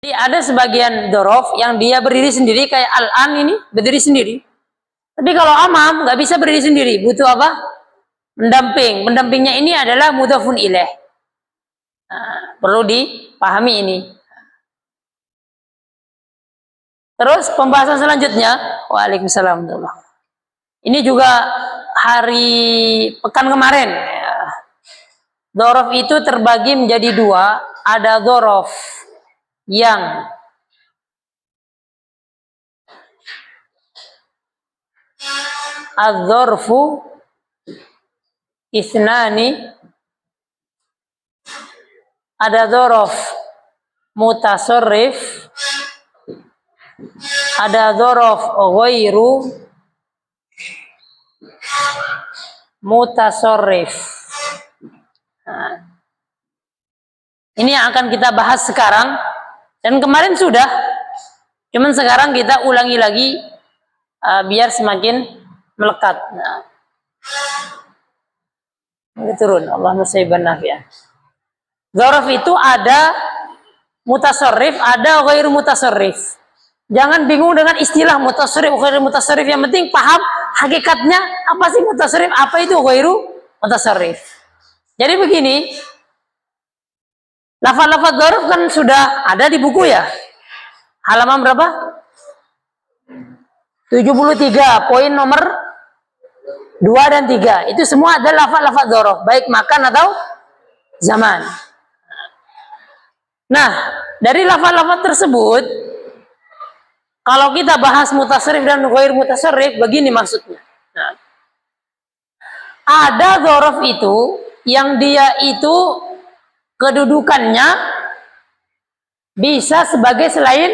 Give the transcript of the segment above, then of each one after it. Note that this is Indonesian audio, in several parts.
Jadi ada sebagian dorof yang dia berdiri sendiri, kayak al-an ini berdiri sendiri. Tapi kalau amam nggak bisa berdiri sendiri, butuh apa? Mendamping. Pendampingnya ini adalah mudhafun ilaih. Nah, perlu dipahami ini. Terus pembahasan selanjutnya, waalaikumsalam. Ini juga pekan kemarin. Dorof itu terbagi menjadi dua. Ada dorof yang adzorfu isnani, ada dorof mutasarrif, ada dorof ghairu mutasarrif. Nah, ini yang akan kita bahas sekarang, dan kemarin sudah, cuman sekarang kita ulangi lagi biar semakin melekat. Nah, ini turun. Allahumma sayyiban nafi'an. Dzaraf itu ada mutasarrif, ada ghairu mutasarrif. Jangan bingung dengan istilah mutasarrif, ghairu mutasarrif. Yang penting paham hakikatnya apa sih mutasarrif, apa itu ghairu mutasarrif. Jadi begini, lafaz-lafaz dzaraf kan sudah ada di buku ya. Halaman berapa? 73, poin nomor 2 dan 3. Itu semua ada lafaz-lafaz dzaraf, baik makan atau zaman. Nah, dari lafaz-lafaz tersebut, kalau kita bahas mutasarrif dan ghair mutasarrif, begini maksudnya. Nah, ada dzaraf itu yang dia itu kedudukannya bisa sebagai selain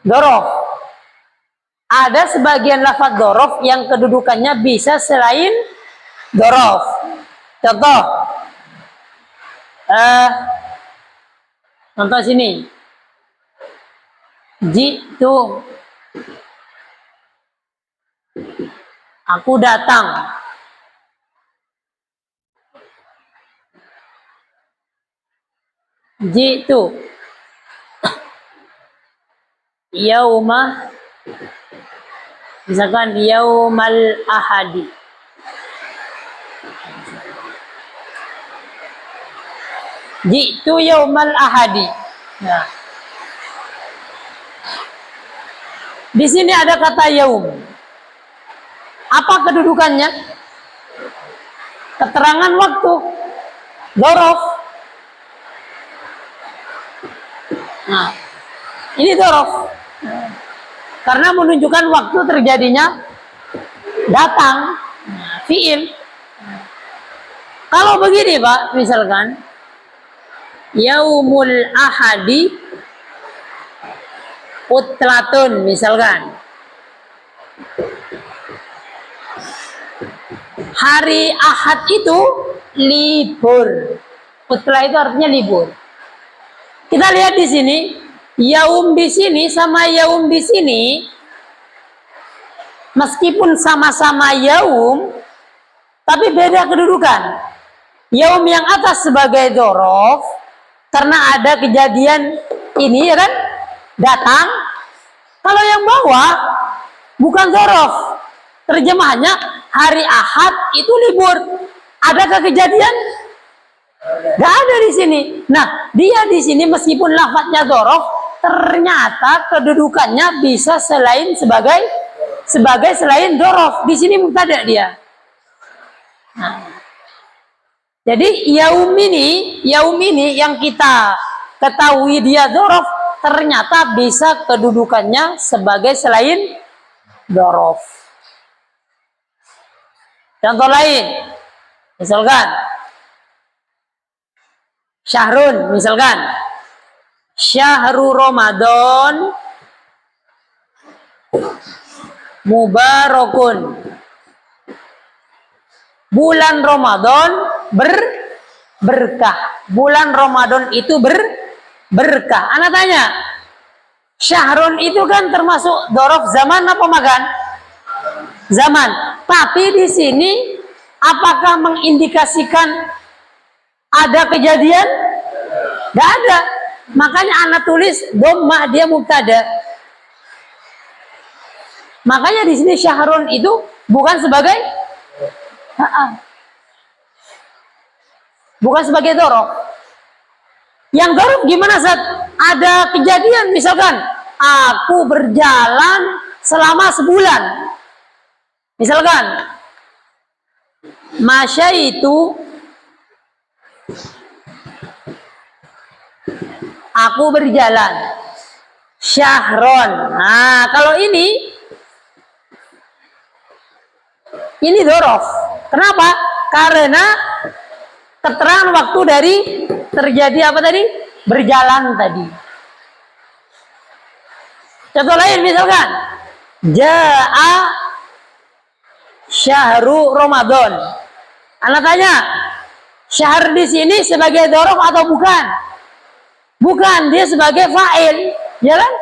dzaraf. Ada sebagian lafaz dzaraf yang kedudukannya bisa selain dzaraf. Contoh, contoh sini, jitu, aku datang. Jitu yauma, misalkan yaumal ahadi. Jitu yaumal ahadi. Nah, di sini ada kata yaum. Apa kedudukannya? Keterangan waktu. Dzaraf. Nah, ini dzaraf. Karena menunjukkan waktu terjadinya datang, fiil. Kalau begini Pak, misalkan yaumul ahadi utlatun, misalkan hari Ahad itu libur. Utla itu artinya libur. Kita lihat di sini, yaum di sini sama yaum di sini, meskipun sama-sama yaum, tapi beda kedudukan. Yaum yang atas sebagai dzaraf karena ada kejadian ini, ya kan, datang. Kalau yang bawah bukan dzaraf, terjemahannya hari Ahad itu libur. Adakah kejadian? Gak ada di sini. Nah, dia di sini meskipun lafadznya dzaraf, ternyata kedudukannya bisa sebagai selain dzaraf. Di sini mubtada dia. Nah, jadi yaum ini yang kita ketahui dia dzaraf, ternyata bisa kedudukannya sebagai selain dzaraf. Contoh lain, misalkan syahrun, misalkan syahru Ramadan mubarakun. Bulan Ramadan berkah. Bulan Ramadan itu berkah. Anak tanya, syahrun itu kan termasuk dzaraf zaman apa makan? Zaman. Tapi di sini apakah mengindikasikan ada kejadian? Gak ada. Makanya anak tulis dhammah, dia mubtada. Makanya di sini syahrun itu bukan sebagai bukan sebagai dzaraf. Yang dzaraf gimana saat ada kejadian, misalkan aku berjalan selama sebulan. Misalkan masyaitu, aku berjalan syahron. Nah, kalau ini dzaraf. Kenapa? Karena keterangan waktu dari terjadi apa tadi? Berjalan tadi. Contoh lain misalkan jaa syahru Ramadan. Anak tanya, syahr di sini sebagai dzaraf atau bukan? Bukan, dia sebagai fa'il. Ya kan?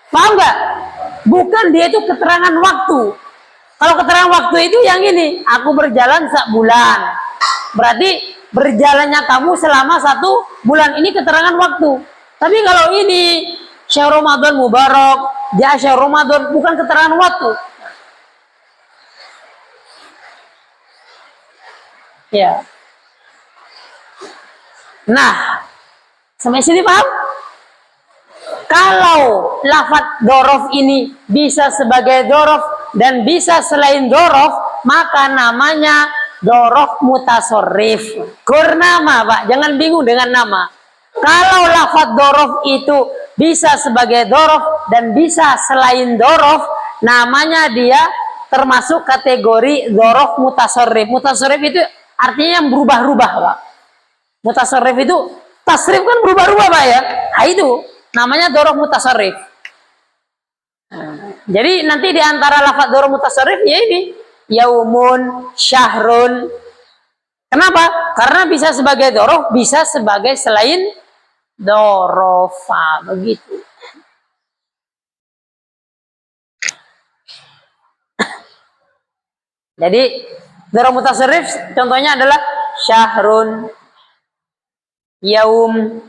Paham nggak? Bukan, dia itu keterangan waktu. Kalau keterangan waktu itu yang ini, aku berjalan sebulan. Berarti berjalannya kamu selama 1 bulan, ini keterangan waktu. Tapi kalau ini syahr Ramadan mubarak, ja syahr Ramadan, bukan keterangan waktu. Ya. Nah, sampai sini paham? Kalau lafadz dzaraf ini bisa sebagai dzaraf dan bisa selain dzaraf, maka namanya dzaraf mutasarrif. Gurnama, Pak, jangan bingung dengan nama. Kalau lafadz dzaraf itu bisa sebagai dzaraf dan bisa selain dzaraf, namanya dia termasuk kategori dzaraf mutasarrif. Mutasarrif itu artinya yang berubah-ubah, Pak. Mutasarrif itu tasrif kan berubah-ubah, Pak, ya. Nah, itu namanya dzaraf mutasarrif. Jadi nanti di antara lafaz dzaraf mutasarrif ya ini yaumun, syahrun. Kenapa? Karena bisa sebagai dzaraf, bisa sebagai selain dzaraf. Begitu. Jadi dzaraf mutasarrif contohnya adalah syahrun, yaum.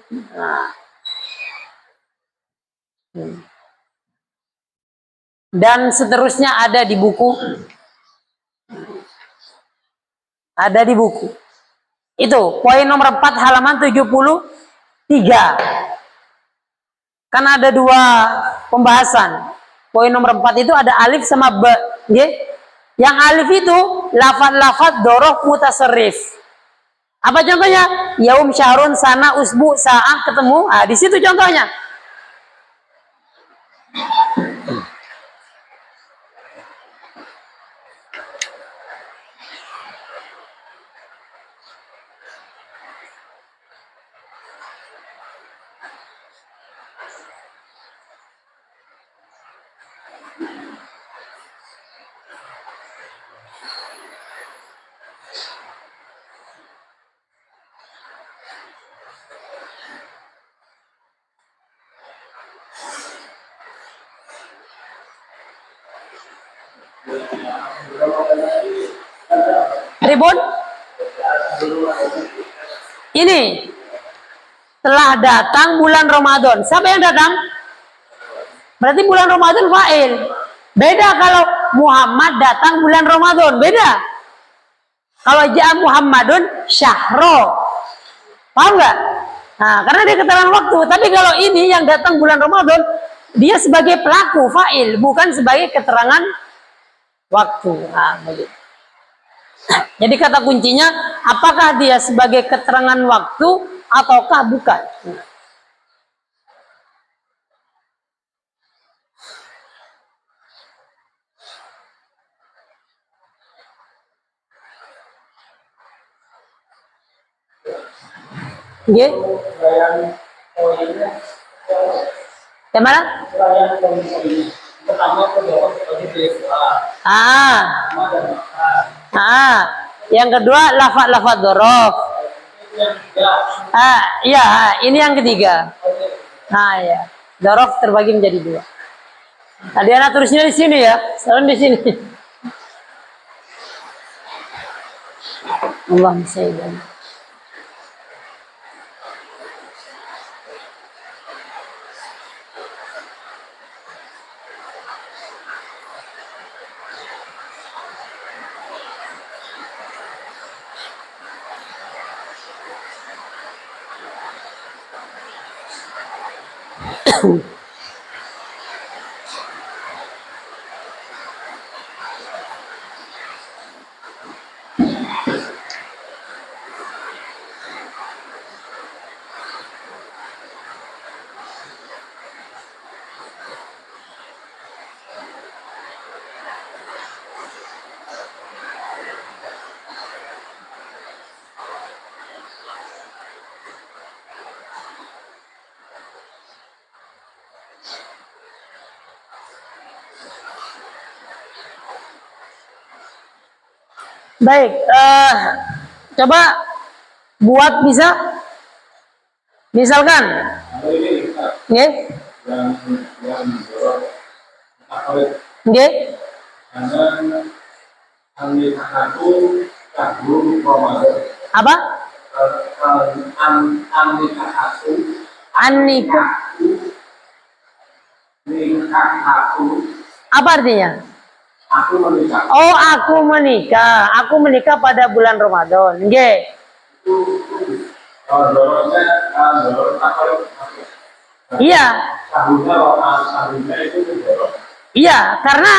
Dan seterusnya ada di buku. Ada di buku. Itu poin nomor 4 halaman 73. Kan ada 2 pembahasan. Poin nomor 4 itu ada alif sama ba. Yang alif itu lafaz-lafaz dzaraf mutasarrif. Apa contohnya? Yaum, syahrun, sana, usbu, sa'ah, ketemu. Di situ contohnya. Ribun? Ini telah datang bulan Ramadan. Siapa yang datang? Berarti bulan Ramadan fa'il. Beda kalau Muhammad datang bulan Ramadan, beda. Kalau ja'a Muhammadun syahro. Paham nggak? Nah, karena dia keterangan waktu. Tapi kalau ini yang datang bulan Ramadan, dia sebagai pelaku fa'il, bukan sebagai keterangan waktu. Nah, begitu. Jadi kata kuncinya, apakah dia sebagai keterangan waktu ataukah bukan? Nggih. Gimana? Yang kedua lafaz dzaraf. Iya, ini yang ketiga. Ya. Dzaraf terbagi menjadi 2. Tadi anak tulisnya di sini ya, sekarang di sini. Allahumma shalli. Baik, coba buat bisa, misalkan, nggih, nggih, apa? Anika, apa artinya? Oh, aku menikah. Aku menikah pada bulan Ramadan. Nggih. Iya. Iya, karena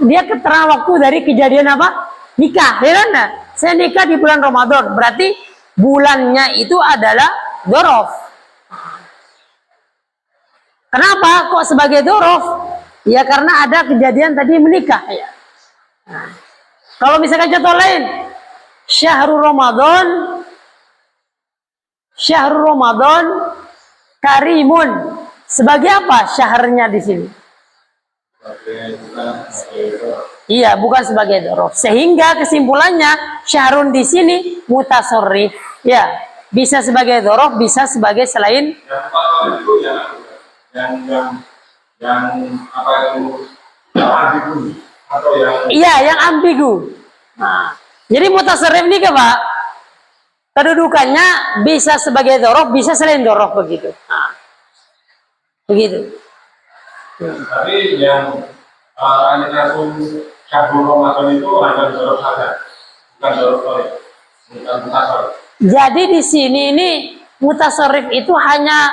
dia keterangan waktu dari kejadian apa? Nikah, ya kan? Saya nikah di bulan Ramadan. Berarti bulannya itu adalah dorof. Kenapa kok sebagai dorof? Ya karena ada kejadian tadi menikah ya. Nah, kalau misalkan contoh lain, syahrul Ramadan karimun. Sebagai apa syahrnya di sini? Iya, bukan sebagai dorof. Sehingga kesimpulannya syahrun di sini mutasorrif. Ya, bisa sebagai dorof, bisa sebagai selain. Yang apa itu ambigu atau yang iya yang ambigu. Nah, jadi mutasarrif ini Pak, kedudukannya bisa sebagai dorof, bisa selain dorof begitu. Nah, begitu. Tapi yang anikasun syahrul Ramadan itu hanya dorof saja, bukan dorof lain, bukan mutasarrif. Jadi di sini ini mutasarrif itu hanya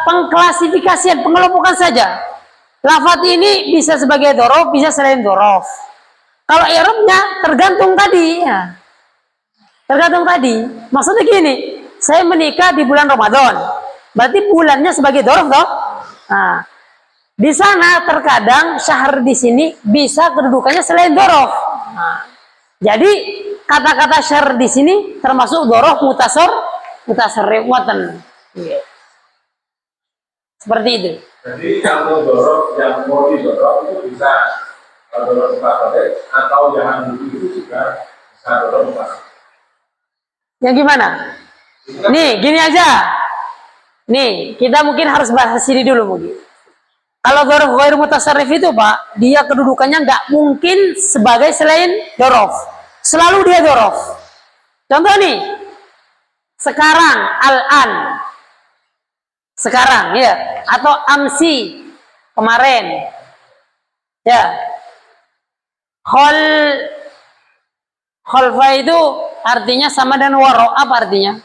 pengklasifikasian, pengelompokan saja. Lafaz ini bisa sebagai dorof, bisa selain dorof. Kalau i'rabnya tergantung tadi, ya. Tergantung tadi. Maksudnya gini, saya menikah di bulan Ramadan, berarti bulannya sebagai dorof, toh? Nah, di sana terkadang syahr di sini bisa kedudukannya selain dorof. Nah, jadi kata-kata syahr di sini termasuk dorof, mutasarrif, watan. Yeah. Seperti itu. Jadi kalau dorof yang mau didorong itu bisa dorof mutasarrif atau jangan itu juga bisa dorof mutasarrif. Yang gimana? Nih, gini aja. Nih, kita mungkin harus bahas sini dulu mungkin. Kalau dorof ghair mutasarrif itu Pak, dia kedudukannya nggak mungkin sebagai selain dorof. Selalu dia dorof. Contoh nih, sekarang, al-an. Sekarang ya, atau amsi kemarin ya. Kholfa itu artinya sama dengan waro. Apa artinya?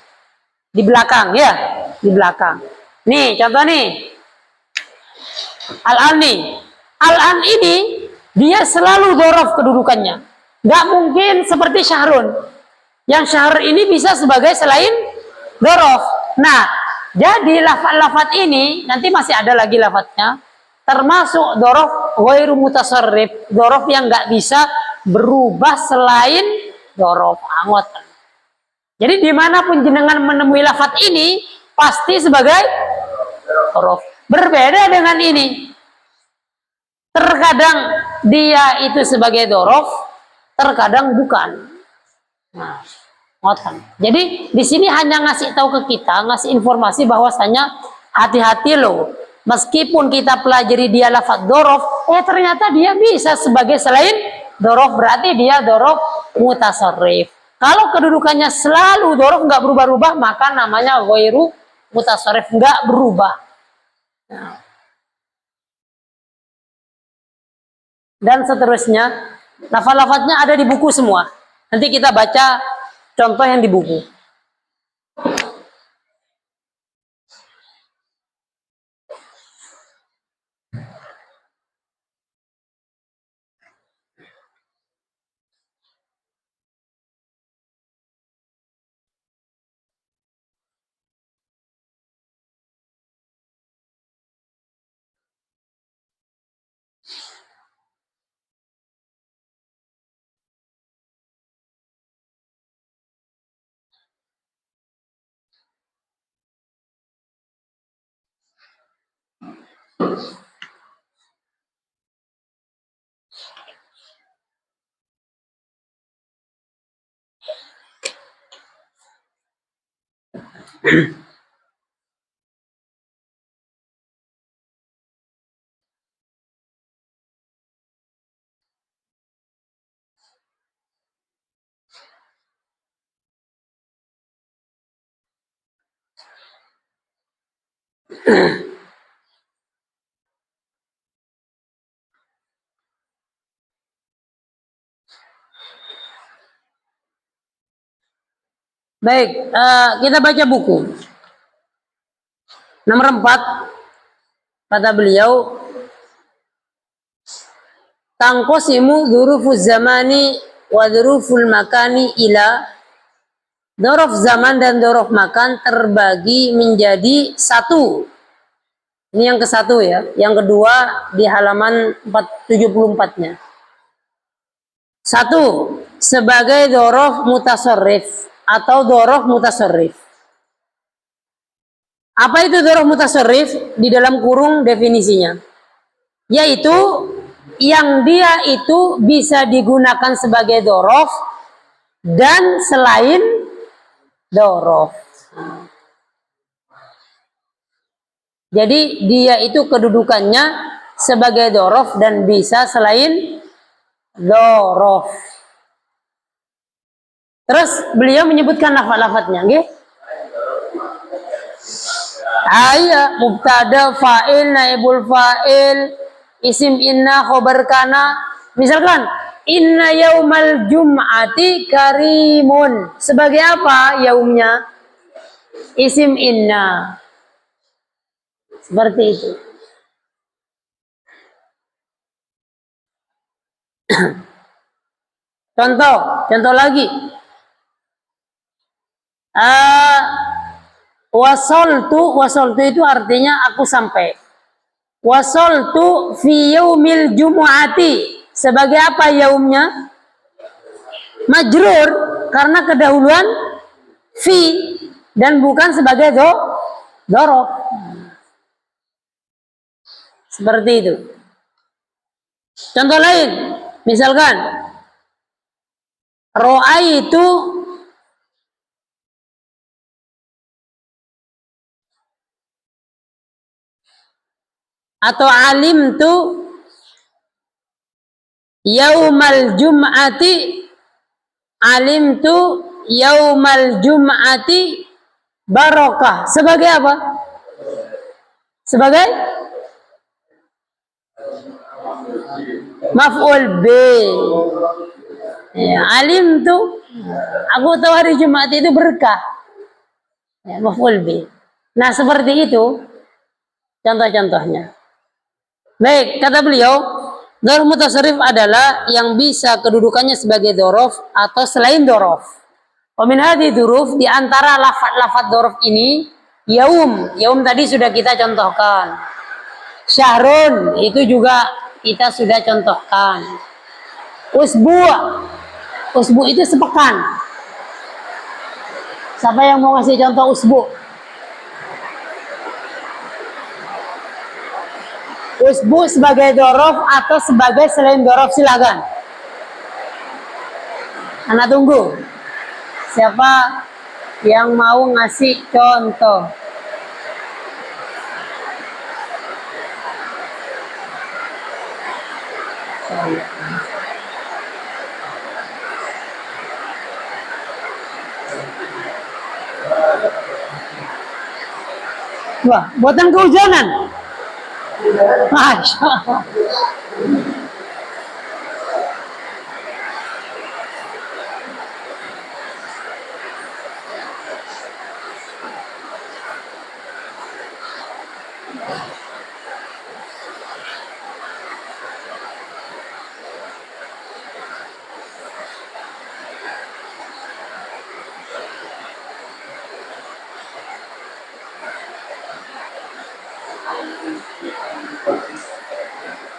Di belakang ya, di belakang. Nih contoh nih, al-an nih, al-an ini dia selalu dorof kedudukannya, nggak mungkin seperti syahrun. Yang syahr ini bisa sebagai selain dorof. Nah, jadi lafaz-lafaz ini nanti masih ada lagi lafaznya, termasuk dorof ghairu mutasarrif, dorof yang nggak bisa berubah selain dorof angot. Jadi dimanapun jenengan menemui lafaz ini pasti sebagai dorof. Berbeda dengan ini, terkadang dia itu sebagai dorof, terkadang bukan. Nah, jadi di sini hanya ngasih tahu ke kita, ngasih informasi bahwasanya hati-hati loh. Meskipun kita pelajari dia lafaz dorof, ternyata dia bisa sebagai selain dorof, berarti dia dorof mutasarrif. Kalau kedudukannya selalu dorof, nggak berubah-ubah, maka namanya ghairu mutasarrif, nggak berubah. Nah. Dan seterusnya, lafaz-lafaznya ada di buku semua. Nanti kita baca contoh yang di buku. Baik, kita baca buku. Nomor 4, kata beliau, tangqasimu dzurufuz zamani wa dzuruful makani ila, dzuruf zaman dan dzuruf makan terbagi menjadi satu. Ini yang ke-1 ya. Yang kedua di halaman 474-nya. 1. Sebagai dzuruf mutasarrif atau dzuruf mutasarrif. Apa itu dzuruf mutasarrif? Di dalam kurung definisinya. Yaitu yang dia itu bisa digunakan sebagai dzuruf dan selain dzuruf. Jadi dia itu kedudukannya sebagai dzuruf dan bisa selain dzuruf. Terus beliau menyebutkan lafaz-lafaznya, nggih. Aya mubtada, fa'il, naibul fa'il, isim inna, khobar kana. Misalkan inna yaumal jum'ati karimun. Sebagai apa yaumnya? Isim inna. Seperti itu. Contoh lagi. Wasoltu itu artinya aku sampai. Wasoltu fi yaumil jumu'ati. Sebagai apa yaumnya? Majrur karena kedahuluan fi dan bukan sebagai dzuruf. Seperti itu. Contoh lain, misalkan ra'aitu atau alimtu yaumal jum'ati, alimtu yaumal jum'ati barokah. Sebagai apa? Sebagai maf'ul bi. Ya, alimtu, aku tahu hari Jumat itu berkah. Ya, maf'ul bi. Nah, seperti itu contoh-contohnya. Baik, kata beliau, dzuruf mutasarrif adalah yang bisa kedudukannya sebagai dzuruf atau selain dzuruf. Wa min hadhihi dzuruf, di antara lafaz-lafaz dzuruf ini, yaum tadi sudah kita contohkan. Syahrun itu juga kita sudah contohkan. Usbu itu sepekan. Siapa yang mau ngasih contoh usbu? Usbu sebagai dzuruf atau sebagai selain dzuruf, silakan. Anak tunggu. Siapa yang mau ngasih contoh? Wah, buatan kehujanan. Masya Allah.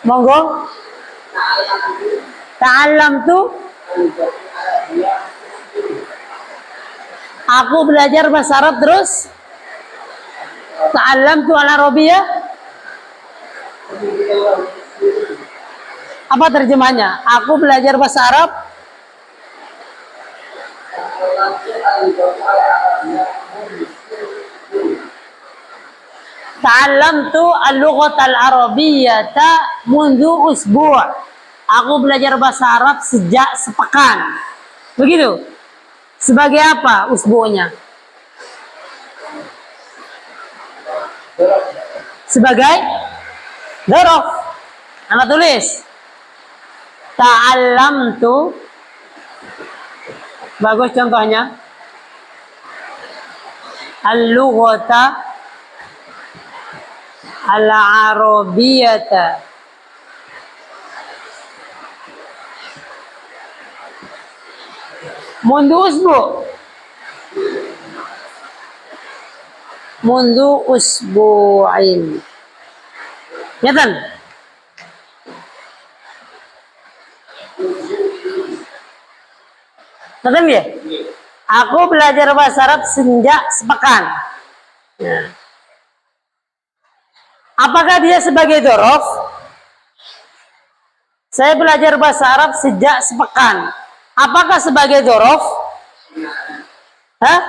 Monggo. Ta'allam tu, aku belajar bahasa Arab terus. Ta'allam tu al-Arabiyah. Apa terjemahnya? Aku belajar bahasa Arab. Ta'allamtu al-lughata al-arabiyyata mundu usbu'. Aku belajar bahasa Arab sejak sepekan. Begitu. Sebagai apa usbu'nya? Sebagai dzaraf. Anda tulis. Ta'allamtu. Bagus contohnya. Al-lughata al-arabiyyata mundu usbu'. Mundu usbu'in. Nyatan? Nyatan ya? Aku belajar bahasa Arab sejak sepekan. Nah. Apakah dia sebagai dzaraf? Saya belajar bahasa Arab sejak sepekan. Apakah sebagai dzaraf? Hah?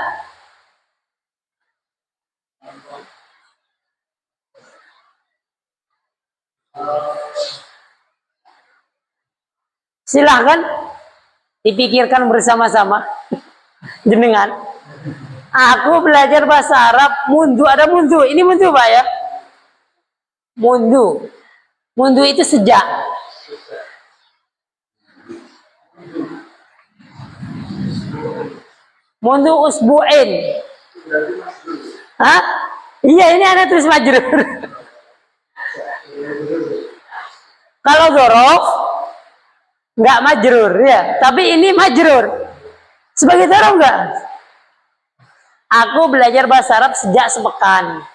Silahkan dipikirkan bersama-sama. Jenengan. Aku belajar bahasa Arab mundu, ada mundu. Ini mundu Pak ya? Mundu. Mundu itu sejak. Mundu usbu'in. Hah? Iya, ini ada tulis majrur. Kalau dzaraf nggak majrur ya, tapi ini majrur. Sebagai dzaraf enggak? Aku belajar bahasa Arab sejak sepekan.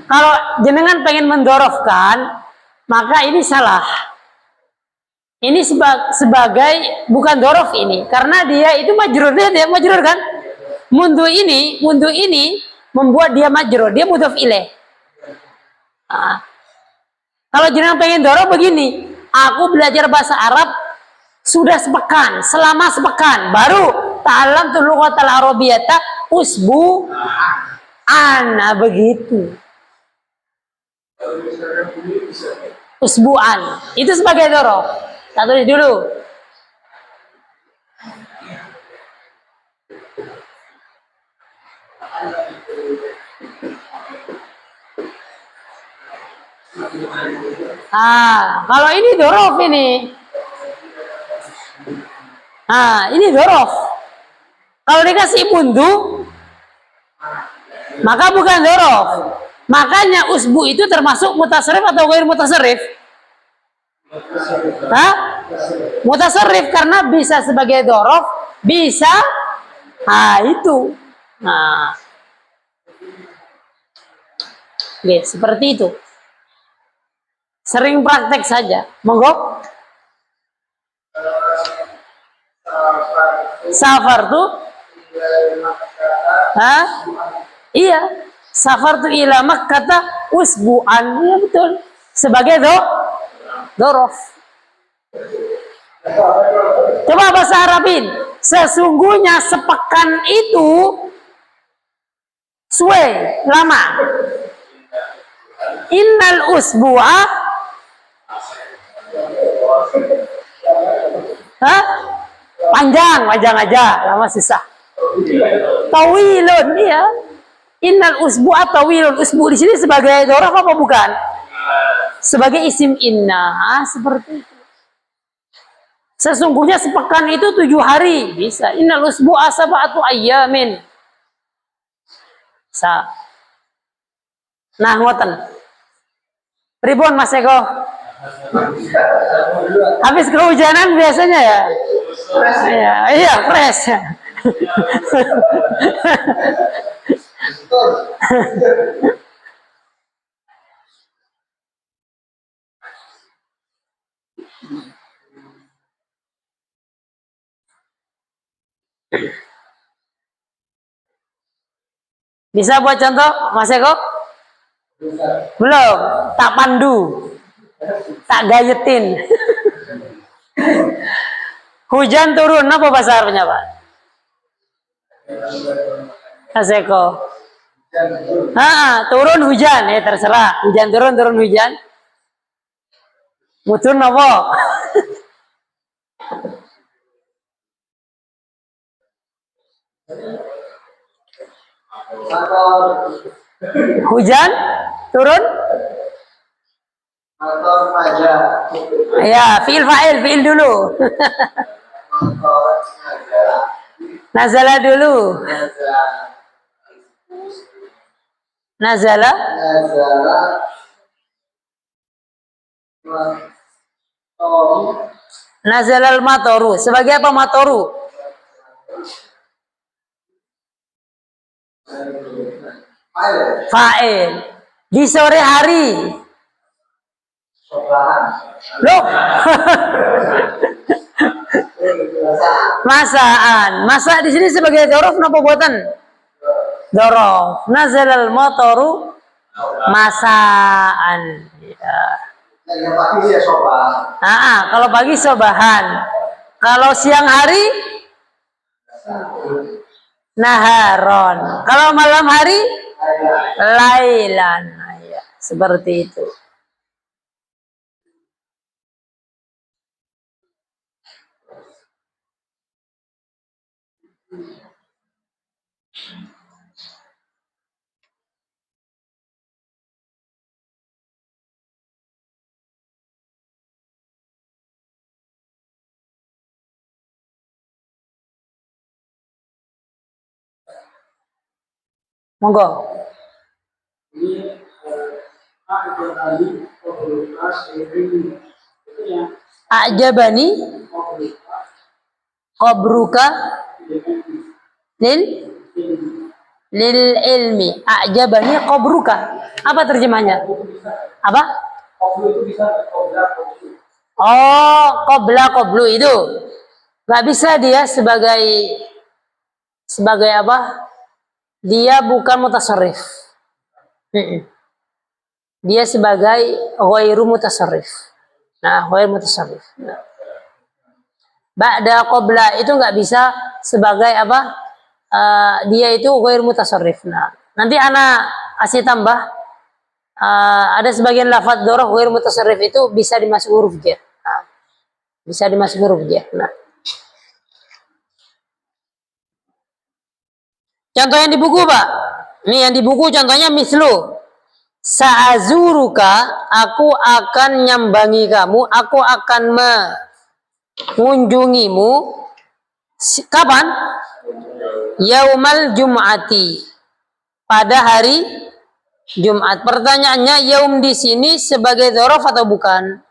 Kalau jenengan pengen mendorofkan, maka ini salah. Ini sebagai bukan dorof ini, karena dia itu majrur, dia majrur kan? Mundu ini membuat dia majrur, dia mudhof ilaih. Nah, kalau jenengan pengen dorof begini, aku belajar bahasa Arab sudah sepekan, selama sepekan, baru ta'allamtu lughatal arabiyyata usbu ana begitu. Usbu'an itu sebagai dzaraf. Tak tulis dulu. Kalau ini dzaraf ini. Ini dzaraf. Kalau dikasih mundu, maka bukan dzaraf. Makanya usbu itu termasuk mutasarrif atau ghair mutasarrif? Mutasarrif karena bisa sebagai dzaraf, bisa itu. Oke, seperti itu. Sering praktek saja. Monggo. Safar tuh? Iya. Safar tuh ila Makkah usbu'an. Iya betul. Sebagai dzaraf. Coba bahasa Arabin. Sesungguhnya sepekan itu suwe, lama. Innal usbu'a panjang aja, lama susah. Tawilun, iya. Innal usbu'a tawilun. Usbu di sini sebagai dzaraf apa bukan? Sebagai isim inna, seperti itu. Sesungguhnya sepekan itu 7 hari, bisa. Innal usbu'a sab'atu ayyamin. Nah, ngoten. Pripun Mas Eko? Habis kehujanan biasanya ya? Iya, fresh. Bisa buat contoh, Mas Eko? Belum. Tak pandu. Tak gayetin. Hujan turun, apa bahasa Arabnya, Pak? Aseko. Turun hujan, terserah. Hujan turun, turun hujan. Mutun apa? Hujan turun. Ya, fiil fa'il, fiil dulu. Nazala dulu. Nazala. Nazalal matoru. Sebagai apa matoru? Fa'il. Di sore hari. Loh. Masaan. Masa di sini sebagai dzaraf napa buatan? Dzaraf. Nazalal matoru masaan. Ya. Kalau pagi sobahan. Kalau siang hari naharon. Kalau malam hari lailan. Ya, seperti itu. Monggo. A'jabani qabruka lil ilmi. A'jabani qabruka. Apa terjemahnya? Apa? Oh, qablu itu. Gak bisa dia sebagai apa? Dia bukan mutasarrif. Dia sebagai ghairu mutasarrif. Nah, ghairu mutasarrif. Nah. Ba'da qabla itu nggak bisa sebagai apa? Dia itu ghairu mutasarrif. Nah, nanti ana kasih tambah ada sebagian lafaz dzaraf ghairu mutasarrif itu bisa dimasuk huruf jar. Nah, bisa dimasuk huruf jar. Nah. Contoh yang di buku, Pak. Ini yang di buku contohnya mislu. Sa'azuruka, aku akan nyambangi kamu, aku akan mengunjungimu. Kapan? Yaumal Jum'ati. Pada hari Jumat. Pertanyaannya, yaum di sini sebagai dzaraf atau bukan?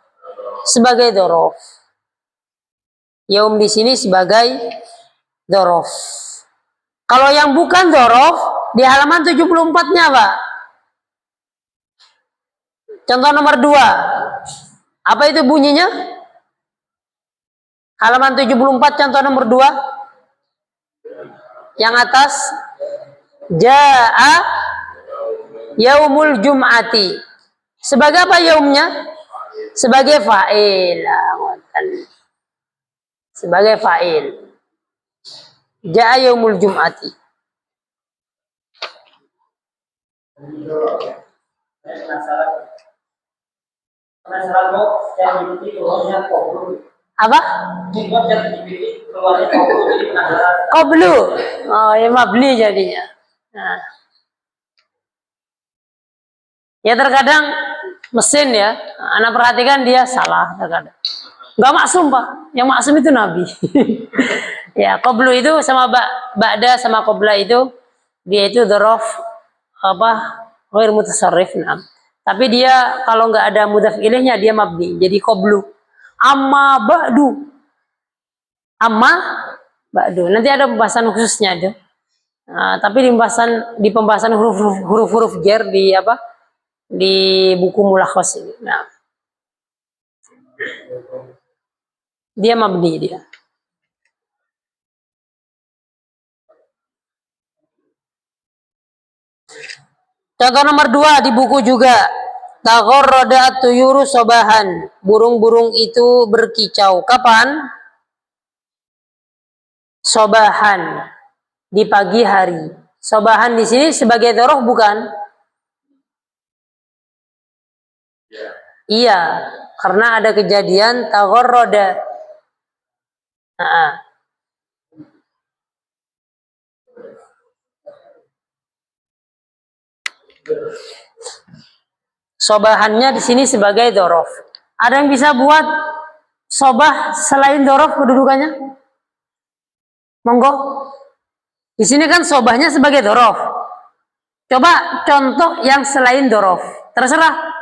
Sebagai dzaraf. Yaum di sini sebagai dzaraf. Kalau yang bukan dzaraf di halaman 74-nya, Pak. Contoh nomor 2. Apa itu bunyinya? Halaman 74 contoh nomor 2. Yang atas Ja'a yaumul jum'ati. Sebagai apa yaumnya? Sebagai fa'il. Sebagai fa'il. Ja'a yaumul jum'ati. Apa? Qablu. Oh, ya mabni jadinya. Nah. Ya terkadang mesin ya, anak perhatikan dia salah terkadang. Gak maksum, Pak. Yang maksum itu Nabi. Ya, qablu itu sama ba'da sama qabla itu dia itu dzaraf apa? Ghair mutasarrif. Nah. Tapi dia kalau nggak ada mudhaf ilaihnya dia mabni. Jadi qablu. Amma ba'du. Amma ba'du. Nanti ada pembahasan khususnya itu. Nah, tapi di pembahasan huruf-huruf jar di apa? Di buku Mulakhas ini. Nah. Dia mabni dia. Contoh nomor 2 di buku juga. Tagharrada at-tuyuru sobahan. Burung-burung itu berkicau. Kapan? Sobahan. Di pagi hari. Sobahan di sini sebagai dzaraf bukan? Iya, karena ada kejadian tagharrada. Nah, sobahannya di sini sebagai dzaraf. Ada yang bisa buat sobah selain dzaraf kedudukannya? Monggo. Di sini kan sobahnya sebagai dzaraf. Coba contoh yang selain dzaraf. Terserah.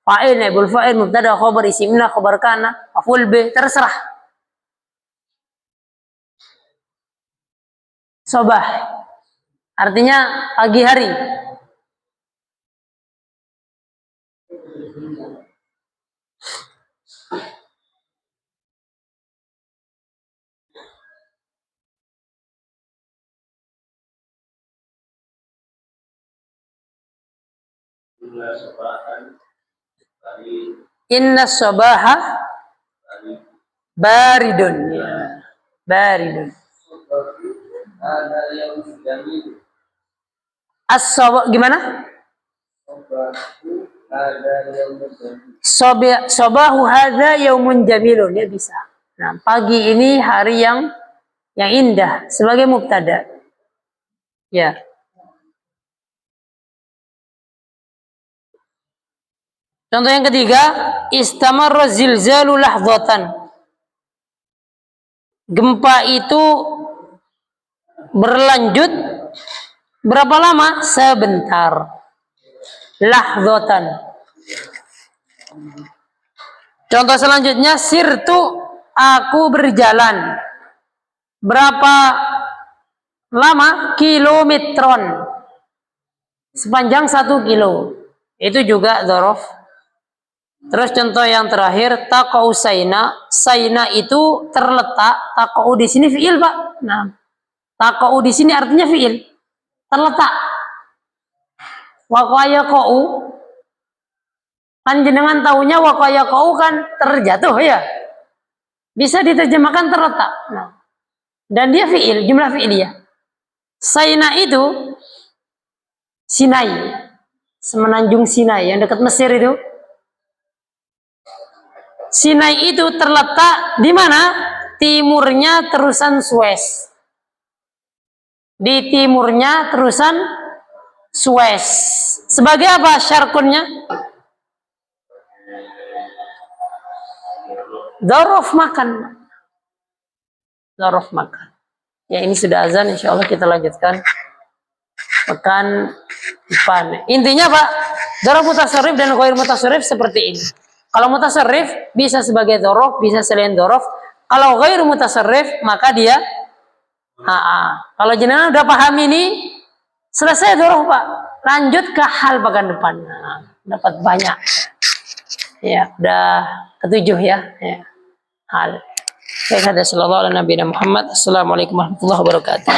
Fa'il, naibul fa'il, mubtada, khabar, isimna, khabar kana, maf'ul bih, terserah. Sobah. Artinya pagi hari. Inna sobaha baridun. Ya. Baridun. As-soba gimana? Sobahu hadza yaumun jamilun. Ya bisa. Nah, pagi ini hari yang indah sebagai mubtada. Ya. Contoh yang ketiga, istamarra zilzalu lahdzatan. Gempa itu berlanjut berapa lama? Sebentar. Lahdzatan. Contoh selanjutnya, sirtu, aku berjalan. Berapa lama? Kilometron. Sepanjang 1 kilo. Itu juga dzaraf. Terus contoh yang terakhir, taqau saina. Saina itu terletak. Taqau di sini fiil, Pak. Nah, taqau di sini artinya fiil. Terletak. Waqaya qau. Kan jenengan tahunya waqaya qau kan terjatuh ya. Bisa diterjemahkan terletak. Nah, dan dia fiil, jumlah fiiliyah. Saina itu Sinai. Semenanjung Sinai yang dekat Mesir itu. Sinai itu terletak di mana? Timurnya terusan Suez. Di timurnya terusan Suez. Sebagai apa syarkunnya? Dzaraf makan. Dzaraf makan. Ya, ini sudah azan, insya Allah kita lanjutkan pekan depan. Intinya Pak, dzaraf mutasarrif dan ghair mutasarrif seperti ini. Kalau mutasarrif bisa sebagai dzaraf, bisa selain dzaraf. Kalau ghair mutasarrif maka dia Kalau jenengan udah paham ini, selesai dzaraf Pak. Lanjut ke hal pekan depan. Nah, dapat banyak. Ya, udah ketujuh ya. Hal. Baik, sallallahu alaihi Muhammad. Assalamualaikum warahmatullahi wabarakatuh.